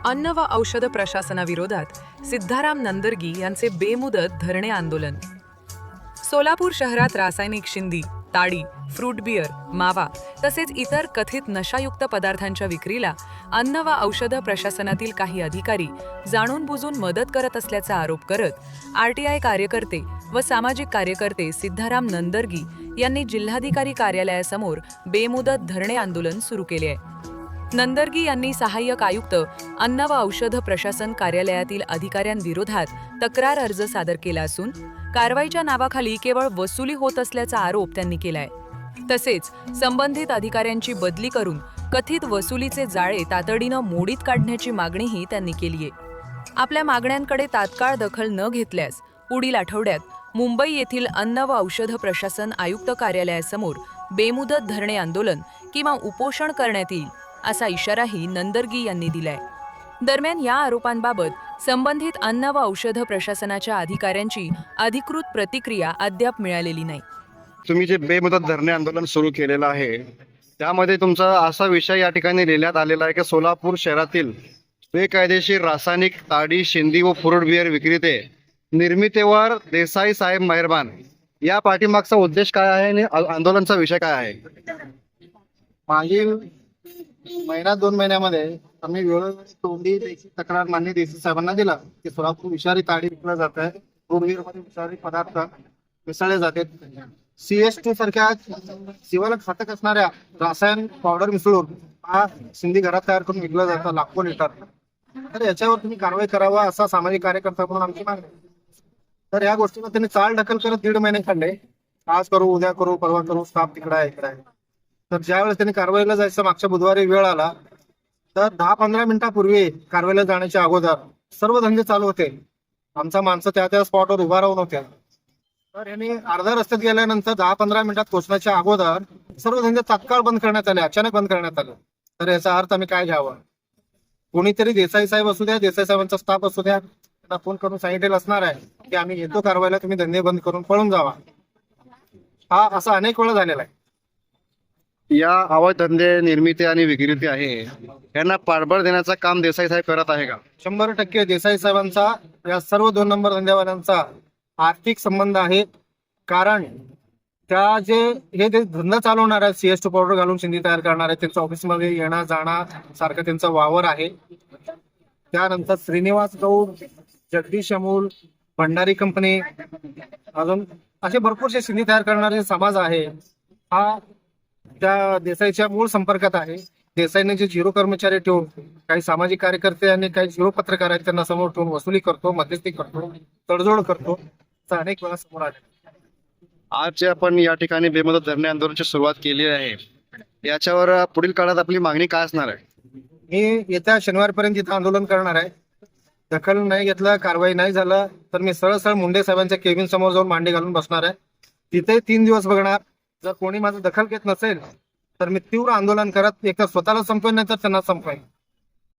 अन्न व औषध प्रशासनाविरोधात सिद्धाराम नंदर्गी यांचे बेमुदत धरणे आंदोलन. सोलापूर शहरात रासायनिक शिंदी, ताडी, फ्रूट बियर, मावा तसेच इतर कथित नशायुक्त पदार्थांच्या विक्रीला अन्न व औषध प्रशासनातील काही अधिकारी जाणून बुजून मदत करत असल्याचा आरोप करत आरटीआय कार्यकर्ते व सामाजिक कार्यकर्ते सिद्धाराम नंदर्गी यांनी जिल्हाधिकारी कार्यालयासमोर बेमुदत धरणे आंदोलन सुरू केले आहे. नंदर्गी यांनी सहाय्यक आयुक्त अन्न व औषध प्रशासन कार्यालयातील अधिकाऱ्यांविरोधात तक्रार अर्ज सादर केला असून कारवाईच्या नावाखाली केवळ वसुली होत असल्याचा आरोप त्यांनी केलाय. तसेच संबंधित अधिकाऱ्यांची बदली करून कथित वसुलीचे जाळे तातडीनं मोडीत काढण्याची मागणीही त्यांनी केलीय. आपल्या मागण्यांकडे तात्काळ दखल न घेतल्यास पुढील आठवड्यात मुंबई येथील अन्न व औषध प्रशासन आयुक्त कार्यालयासमोर बेमुदत धरणे आंदोलन किंवा उपोषण करण्यात येईल असा इशाराही नंदर्गी यांनी दिलाय. दरम्यान या आरोपांबाबत संबंधित अन्न व औषध प्रशासनाच्या अधिकाऱ्यांची अधिकृत प्रतिक्रिया अद्याप मिळालेली नाही. तुम्ही जे बेमुदत धरणे आंदोलन सुरू केलेलं आहे त्यामध्ये तुमचा असा विषय या ठिकाणी लिहिण्यात आलेला आहे की सोलापूर शहरातील बेकायदेशीर रासायनिक ताडी, शिंदी व फ्रूट बियर विक्रेते निर्मितीवर देसाई साहेब मेहरबान या पाठीमागचा उद्देश काय आहे आणि आंदोलनाचा विषय काय आहे? मागील महिना 2 महिन्यामध्ये आम्ही वेळोवेळी तोंडी तक्रार मान्य देसाई साहेबांना दिला की सोलापूर विषारी ताडी विकला जात आहे, फ्रूट बियर मध्ये विषारी पदार्थ मिसळले जाते. CS2 सारख्या जीवाला घातक असणाऱ्या रासायन पावडर मिसळून हा शिंदी घरात तयार करून विकला जातो लाखो लिटर. तर याच्यावर तुम्ही कारवाई करावा असा सामाजिक कार्यकर्ता म्हणून आमची मागणी. तर या गोष्टीला त्यांनी चाल ढकल करत 1.5 महिने काढले. आज करू, उद्या करू, परवा करू, स्टाफ तिकडे आहे, इकडे आहे. तर ज्यावेळेस त्यांनी कारवाईला जायचं मागच्या बुधवारी वेळ आला तर 10-15 मिनिटांपूर्वी कारवाईला जाण्याच्या अगोदर सर्व धंदे चालू होते. आमचा माणसं त्या स्पॉटवर उभा राहून होत्या. तर यांनी अर्ध्या रस्त्यात गेल्यानंतर 10-15 मिनिटात पोहोचण्याच्या अगोदर सर्व धंदे तात्काळ बंद करण्यात आले, अचानक बंद करण्यात आले. तर याचा अर्थ आम्ही काय घ्यावा? कोणीतरी देसाई साहेब असू द्या, देसाई साहेबांचा स्टाफ असू द्या, त्यांना फोन करून सांगितलेलं असणार आहे की आम्ही येतो कारवाईला, तुम्ही धंदे बंद करून पळून जावा. हा असा अनेक वेळा झालेला आहे. या अवैध धंदे निर्मिती आणि विक्रेते आहे यांना पाठबळ देण्याचं काम देसाई साहेब करत आहे का? 100% देसाई साहेबांचा या सर्व 2 नंबर धंद्यावाल्यांचा आर्थिक संबंध आहे. कारण त्या जे धंदा चालवणार आहे, CS2 पावडर घालून शिंदी तयार करणार आहे, त्यांच्या ऑफिसमध्ये येणं जाणं सारखं त्यांचा वावर आहे. त्यानंतर श्रीनिवास गौड, जगदीश अमूल, भंडारी कंपनी, अजून असे भरपूरसे शिंदी तयार करणारे समाज आहे. हा त्या देसाईच्या मूळ संपर्कात आहे. देसाईने जे 0 कर्मचारी ठेवून काही सामाजिक कार्यकर्ते आणि काही 0 पत्रकार आहेत त्यांना समोर ठेवून वसुली करतो, मध्यस्थी करतो, तडजोड करतो, असं अनेक वेळा समोर आले. आज जे आपण या ठिकाणी बेमुदत धरणे आंदोलनाची सुरुवात केली आहे याच्यावर पुढील काळात आपली मागणी काय असणार आहे? मी येत्या शनिवारपर्यंत इथं आंदोलन करणार आहे. दखल नाही घेतलं, कारवाई नाही झालं तर मी सरळ मुंडे साहेबांच्या केबिन समोर जाऊन मांडी घालून बसणार आहे. तिथे 3 दिवस बघणार. जर कोणी माझं दखल घेत नसेल तर मी तीव्र आंदोलन करत एकतर स्वतःला संपवेन, नाही तर त्यांना संपवेन.